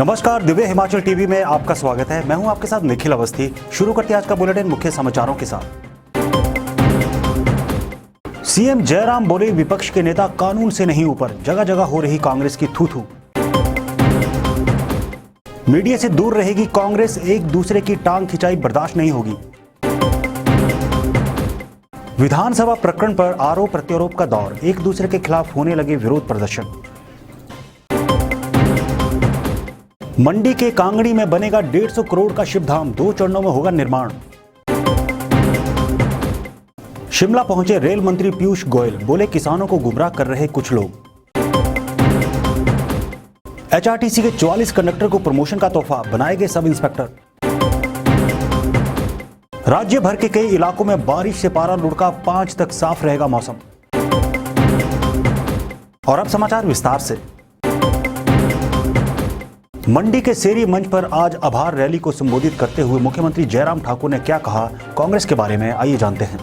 नमस्कार, दिव्य हिमाचल टीवी में आपका स्वागत है। मैं हूं आपके साथ निखिल अवस्थी। शुरू करते हैं आज का बुलेटिन मुख्य समाचारों के साथ। सीएम जयराम बोले, विपक्ष के नेता कानून से नहीं ऊपर, जगह जगह हो रही कांग्रेस की थू-थू। मीडिया से दूर रहेगी कांग्रेस, एक दूसरे की टांग खिंचाई बर्दाश्त नहीं होगी। विधानसभा प्रकरण पर आरोप प्रत्यारोप का दौर, एक दूसरे के खिलाफ होने लगे विरोध प्रदर्शन। मंडी के कांगड़ी में बनेगा 150 करोड़ का शिवधाम, 2 चरणों में होगा निर्माण। शिमला पहुंचे रेल मंत्री पीयूष गोयल, बोले किसानों को गुमराह कर रहे कुछ लोग। एचआरटीसी के 44 कंडक्टर को प्रमोशन का तोहफा, बनाए गए सब इंस्पेक्टर। राज्य भर के कई इलाकों में बारिश से पारा लुढ़का, 5 तक साफ रहेगा मौसम। और अब समाचार विस्तार से। मंडी के सेरी मंच पर आज आभार रैली को संबोधित करते हुए मुख्यमंत्री जयराम ठाकुर ने क्या कहा कांग्रेस के बारे में, आइए जानते हैं।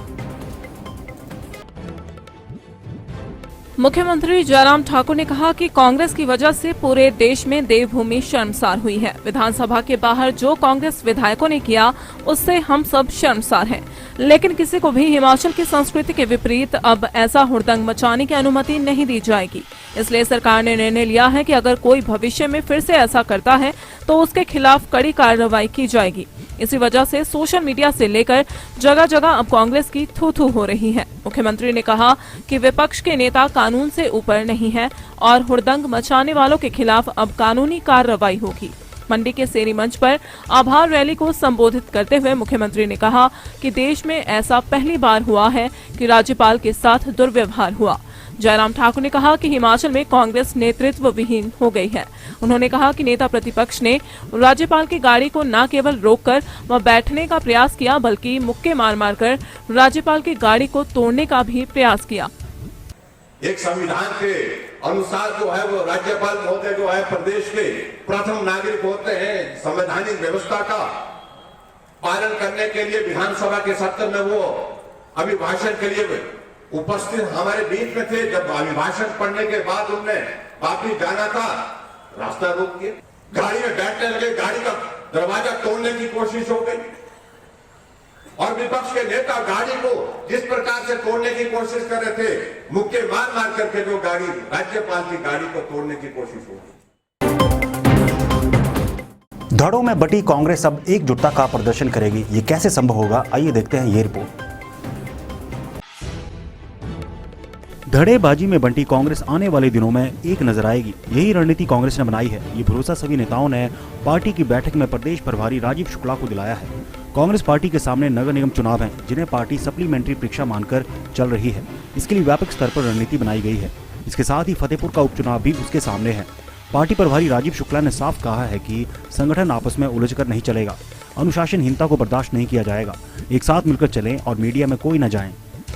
मुख्यमंत्री जयराम ठाकुर ने कहा कि कांग्रेस की वजह से पूरे देश में देवभूमि शर्मसार हुई है। विधानसभा के बाहर जो कांग्रेस विधायकों ने किया उससे हम सब शर्मसार हैं, लेकिन किसी को भी हिमाचल की संस्कृति के विपरीत अब ऐसा हुड़दंग मचाने की अनुमति नहीं दी जाएगी। इसलिए सरकार ने निर्णय लिया है कि अगर कोई भविष्य में फिर से ऐसा करता है तो उसके खिलाफ कड़ी कार्रवाई की जाएगी। इसी वजह से सोशल मीडिया से लेकर जगह जगह अब कांग्रेस की थू-थू हो रही है। मुख्यमंत्री ने कहा कि विपक्ष के नेता कानून से ऊपर नहीं है और हुड़दंग मचाने वालों के खिलाफ अब कानूनी कार्रवाई होगी। मंडी के सेरी मंच पर आभार रैली को संबोधित करते हुए मुख्यमंत्री ने कहा कि देश में ऐसा पहली बार हुआ है कि राज्यपाल के साथ दुर्व्यवहार हुआ। जयराम ठाकुर ने कहा कि हिमाचल में कांग्रेस नेतृत्व विहीन हो गई है। उन्होंने कहा कि नेता प्रतिपक्ष ने राज्यपाल की गाड़ी को न केवल रोककर वह बैठने का प्रयास किया, बल्कि मुक्के मार मारकर राज्यपाल की गाड़ी को तोड़ने का भी प्रयास किया। एक संविधान के अनुसार जो है वो राज्यपाल महोदय जो है प्रदेश के प्रथम नागरिक होते हैं। संवैधानिक व्यवस्था का पालन करने के लिए विधानसभा के सत्र में वो अभिभाषण के लिए उपस्थित हमारे बीच में थे। जब अभिभाषण पढ़ने के बाद उनने वापिस जाना था, रास्ता रोक दिया, गाड़ी में बैठने लगे, गाड़ी का दरवाजा तोड़ने की कोशिश हो गई और विपक्ष के नेता गाड़ी को जिस प्रकार से तोड़ने की कोशिश कर रहे थे, मुक्के मार मार करके जो गाड़ी राज्यपाल की गाड़ी को तोड़ने की कोशिश हो गई। धड़ों में बटी कांग्रेस अब एकजुटता का प्रदर्शन करेगी, ये कैसे संभव होगा, आइए देखते हैं ये रिपोर्ट। धड़ेबाजी में बंटी कांग्रेस आने वाले दिनों में एक नजर आएगी, यही रणनीति कांग्रेस ने बनाई है। ये भरोसा सभी नेताओं ने पार्टी की बैठक में प्रदेश प्रभारी राजीव शुक्ला को दिलाया है। कांग्रेस पार्टी के सामने नगर निगम चुनाव हैं, जिन्हें पार्टी सप्लीमेंट्री परीक्षा मानकर चल रही है। इसके लिए व्यापक स्तर पर रणनीति बनाई गई है। इसके साथ ही फतेहपुर का उपचुनाव भी उसके सामने है। पार्टी प्रभारी राजीव शुक्ला ने साफ कहा है कि संगठन आपस में उलझकर नहीं चलेगा, अनुशासनहीनता को बर्दाश्त नहीं किया जाएगा, एक साथ मिलकर चलें और मीडिया में कोई न जाए।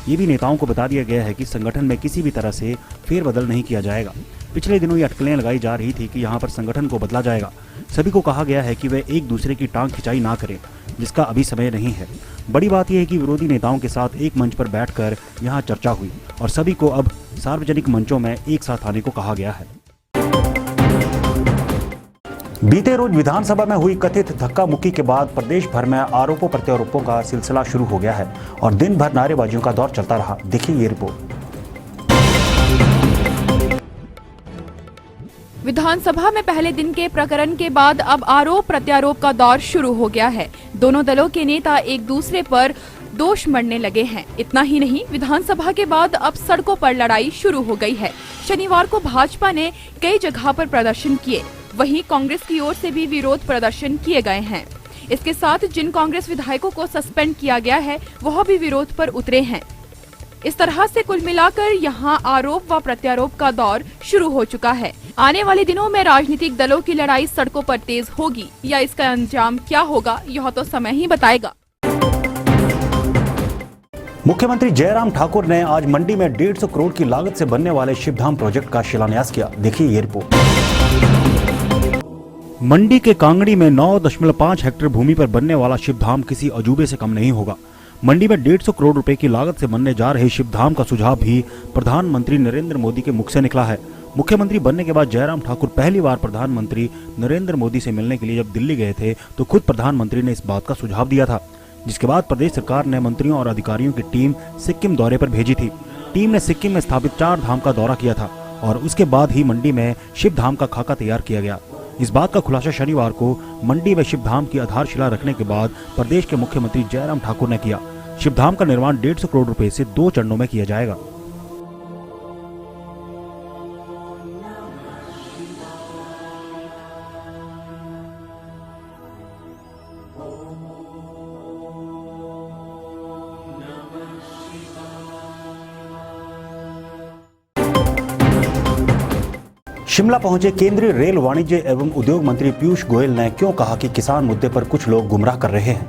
ये भी नेताओं को बता दिया गया है कि संगठन में किसी भी तरह से फेरबदल नहीं किया जाएगा। पिछले दिनों ये अटकलें लगाई जा रही थी कि यहाँ पर संगठन को बदला जाएगा। सभी को कहा गया है कि वे एक दूसरे की टांग खिंचाई ना करें, जिसका अभी समय नहीं है। बड़ी बात यह है कि विरोधी नेताओं के साथ एक मंच पर बैठकर यहाँ चर्चा हुई और सभी को अब सार्वजनिक मंचों में एक साथ आने को कहा गया है। बीते रोज विधानसभा में हुई कथित धक्का मुक्की के बाद प्रदेश भर में आरोपों प्रत्यारोपों का सिलसिला शुरू हो गया है और दिन भर नारेबाजियों का दौर चलता रहा। देखिए ये रिपोर्ट। विधानसभा में पहले दिन के प्रकरण के बाद अब आरोप प्रत्यारोप का दौर शुरू हो गया है। दोनों दलों के नेता एक दूसरे पर दोष मढ़ने लगे हैं। इतना ही नहीं, विधानसभा के बाद अब सड़कों पर लड़ाई शुरू हो गई है। शनिवार को भाजपा ने कई जगह पर प्रदर्शन किए, वहीं कांग्रेस की ओर से भी विरोध प्रदर्शन किए गए हैं। इसके साथ जिन कांग्रेस विधायकों को सस्पेंड किया गया है वह भी विरोध पर उतरे हैं। इस तरह से कुल मिलाकर यहां आरोप व प्रत्यारोप का दौर शुरू हो चुका है। आने वाले दिनों में राजनीतिक दलों की लड़ाई सड़कों पर तेज होगी या इसका अंजाम क्या होगा, यह तो समय ही बताएगा। मुख्यमंत्री जयराम ठाकुर ने आज मंडी में 150 करोड़ की लागत से बनने वाले शिवधाम प्रोजेक्ट का शिलान्यास किया। देखिए ये रिपोर्ट। मंडी के कांगड़ी में 9.5 हेक्टेयर भूमि पर बनने वाला शिवधाम किसी अजूबे से कम नहीं होगा। मंडी में 150 करोड़ रुपए की लागत से बनने जा रहे शिवधाम का सुझाव भी प्रधानमंत्री नरेंद्र मोदी के मुख से निकला है। मुख्यमंत्री बनने के बाद जयराम ठाकुर पहली बार प्रधानमंत्री नरेंद्र मोदी से मिलने के लिए जब दिल्ली गए थे तो खुद प्रधानमंत्री ने इस बात का सुझाव दिया था, जिसके बाद प्रदेश सरकार ने मंत्रियों और अधिकारियों की टीम सिक्किम दौरे पर भेजी थी। टीम ने सिक्किम में स्थापित 4 धाम का दौरा किया था और उसके बाद ही मंडी में शिव धाम का खाका तैयार किया गया। इस बात का खुलासा शनिवार को मंडी में शिव धाम की आधारशिला रखने के बाद प्रदेश के मुख्यमंत्री जयराम ठाकुर ने किया। शिव धाम का निर्माण 150 करोड़ रुपए से 2 चरणों में किया जाएगा। शिमला पहुंचे केंद्रीय रेल वाणिज्य एवं उद्योग मंत्री पीयूष गोयल ने क्यों कहा कि किसान मुद्दे पर कुछ लोग गुमराह कर रहे हैं।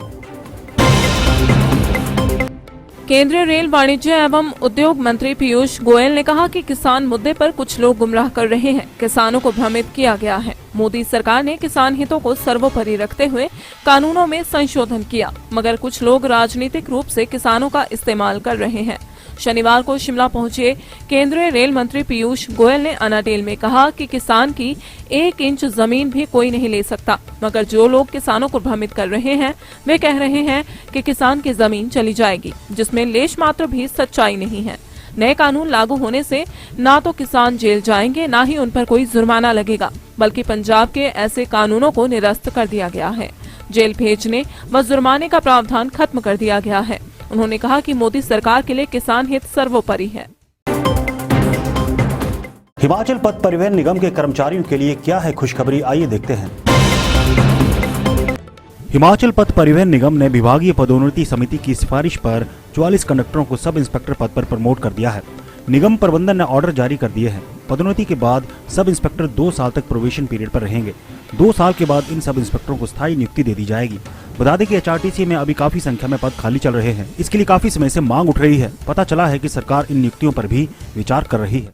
केंद्रीय रेल वाणिज्य एवं उद्योग मंत्री पीयूष गोयल ने कहा कि किसान मुद्दे पर कुछ लोग गुमराह कर रहे हैं। किसानों को भ्रमित किया गया है। मोदी सरकार ने किसान हितों को सर्वोपरि रखते हुए कानूनों में संशोधन किया, मगर कुछ लोग राजनीतिक रूप से किसानों का इस्तेमाल कर रहे हैं। शनिवार को शिमला पहुंचे केंद्रीय रेल मंत्री पीयूष गोयल ने अनाडेल में कहा कि किसान की 1 इंच जमीन भी कोई नहीं ले सकता, मगर जो लोग किसानों को भ्रमित कर रहे हैं वे कह रहे हैं कि किसान की जमीन चली जाएगी, जिसमें लेश मात्र भी सच्चाई नहीं है। नए कानून लागू होने से ना तो किसान जेल जाएंगे, ना ही उन पर कोई जुर्माना लगेगा, बल्कि पंजाब के ऐसे कानूनों को निरस्त कर दिया गया है। जेल भेजने व जुर्माने का प्रावधान खत्म कर दिया गया है। उन्होंने कहा कि मोदी सरकार के लिए किसान हित सर्वोपरि है। हिमाचल पथ परिवहन निगम के कर्मचारियों के लिए क्या है खुशखबरी, आइए देखते हैं। हिमाचल पथ परिवहन निगम ने विभागीय पदोन्नति समिति की सिफारिश पर 44 कंडक्टरों को सब इंस्पेक्टर पद पर प्रमोट कर दिया है। निगम प्रबंधन ने ऑर्डर जारी कर दिए हैं। पदोन्नति के बाद सब इंस्पेक्टर 2 साल तक प्रोबेशन पीरियड पर रहेंगे। 2 साल के बाद इन सब इंस्पेक्टरों को स्थायी नियुक्ति दे दी जाएगी। बता दें कि एचआरटीसी में अभी काफी संख्या में पद खाली चल रहे हैं। इसके लिए काफी समय से मांग उठ रही है। पता चला है कि सरकार इन नियुक्तियों पर भी विचार कर रही है।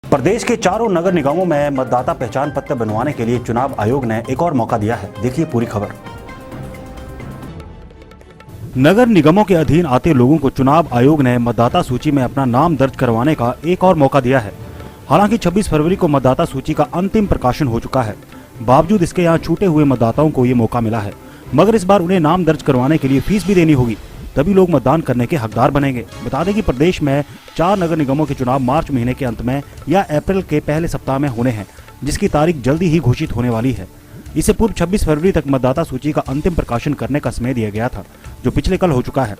प्रदेश के 4 नगर निगमों में मतदाता पहचान पत्र बनवाने के लिए चुनाव आयोग ने एक और मौका दिया है। देखिए पूरी खबर। नगर निगमों के अधीन आते लोगों को चुनाव आयोग ने मतदाता सूची में अपना नाम दर्ज करवाने का एक और मौका दिया है। हालांकि 26 फरवरी को मतदाता सूची का अंतिम प्रकाशन हो चुका है। बावजूद इसके यहाँ छूटे हुए मतदाताओं को ये मौका मिला है, मगर इस बार उन्हें नाम दर्ज करवाने के लिए फीस भी देनी होगी, तभी लोग मतदान करने के हकदार बनेंगे। बता दें कि प्रदेश में 4 नगर निगमों के चुनाव मार्च महीने के अंत में या अप्रैल के पहले सप्ताह में होने हैं, जिसकी तारीख जल्दी ही घोषित होने वाली है। इससे पूर्व 26 फरवरी तक मतदाता सूची का अंतिम प्रकाशन करने का समय दिया गया था, जो पिछले कल हो चुका है।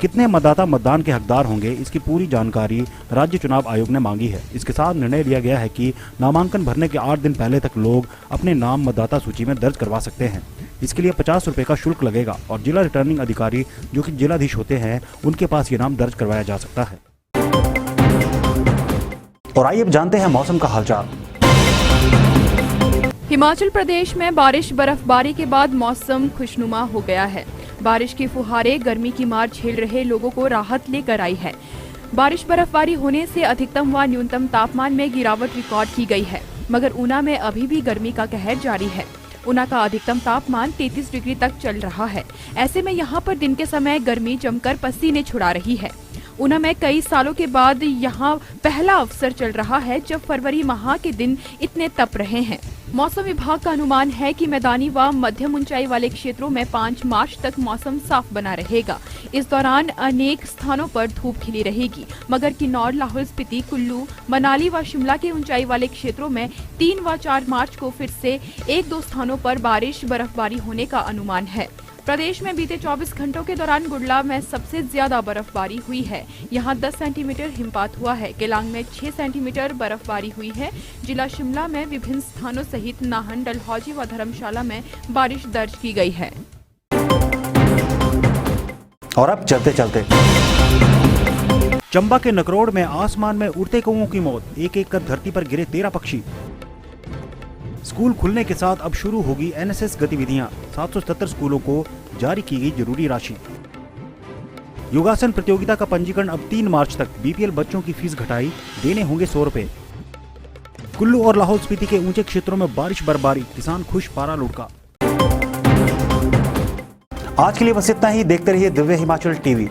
कितने मतदाता मतदान के हकदार होंगे, इसकी पूरी जानकारी राज्य चुनाव आयोग ने मांगी है। इसके साथ निर्णय लिया गया है कि नामांकन भरने के 8 दिन पहले तक लोग अपने नाम मतदाता सूची में दर्ज करवा सकते हैं। इसके लिए 50 रुपए का शुल्क लगेगा और जिला रिटर्निंग अधिकारी, जो कि जिलाधीश होते हैं, उनके पास ये नाम दर्ज करवाया जा सकता है। और आइए अब जानते हैं मौसम का हालचाल। हिमाचल प्रदेश में बारिश बर्फबारी के बाद मौसम खुशनुमा हो गया है। बारिश की फुहारें गर्मी की मार झेल रहे लोगों को राहत लेकर आई है। बारिश बर्फबारी होने से अधिकतम व न्यूनतम तापमान में गिरावट रिकॉर्ड की गई है, मगर ऊना में अभी भी गर्मी का कहर जारी है। ऊना का अधिकतम तापमान 33 डिग्री तक चल रहा है। ऐसे में यहाँ पर दिन के समय गर्मी जमकर पसीने छुड़ा रही है। ऊना में कई सालों के बाद यहाँ पहला अवसर चल रहा है जब फरवरी माह के दिन इतने तप रहे हैं। मौसम विभाग का अनुमान है कि मैदानी व मध्यम ऊंचाई वाले क्षेत्रों में 5 मार्च तक मौसम साफ बना रहेगा। इस दौरान अनेक स्थानों पर धूप खिली रहेगी, मगर किन्नौर, लाहौल स्पीति, कुल्लू, मनाली व शिमला के ऊंचाई वाले क्षेत्रों में 3 व 4 मार्च को फिर से 1-2 स्थानों पर बारिश बर्फबारी होने का अनुमान है। प्रदेश में बीते 24 घंटों के दौरान गुडला में सबसे ज्यादा बर्फबारी हुई है। यहाँ 10 सेंटीमीटर हिमपात हुआ है। केलांग में 6 सेंटीमीटर बर्फबारी हुई है। जिला शिमला में विभिन्न स्थानों सहित नाहन, डलहौजी व धर्मशाला में बारिश दर्ज की गई है। और अब चलते चलते चंबा के नकरोड़ में आसमान में उड़ते कौओं की मौत, एक एक कर धरती पर गिरे 13 पक्षी। स्कूल खुलने के साथ अब शुरू होगी एनएसएस गतिविधियां। 777 स्कूलों को जारी की गई जरूरी राशि। योगासन प्रतियोगिता का पंजीकरण अब 3 मार्च तक। बीपीएल बच्चों की फीस घटाई, देने होंगे 100 रुपए। कुल्लू और लाहौल स्पीति के ऊंचे क्षेत्रों में बारिश बर्फबारी, किसान खुश, पारा लुढ़का। आज के लिए बस इतना ही। देखते रहिए दिव्य हिमाचल टीवी।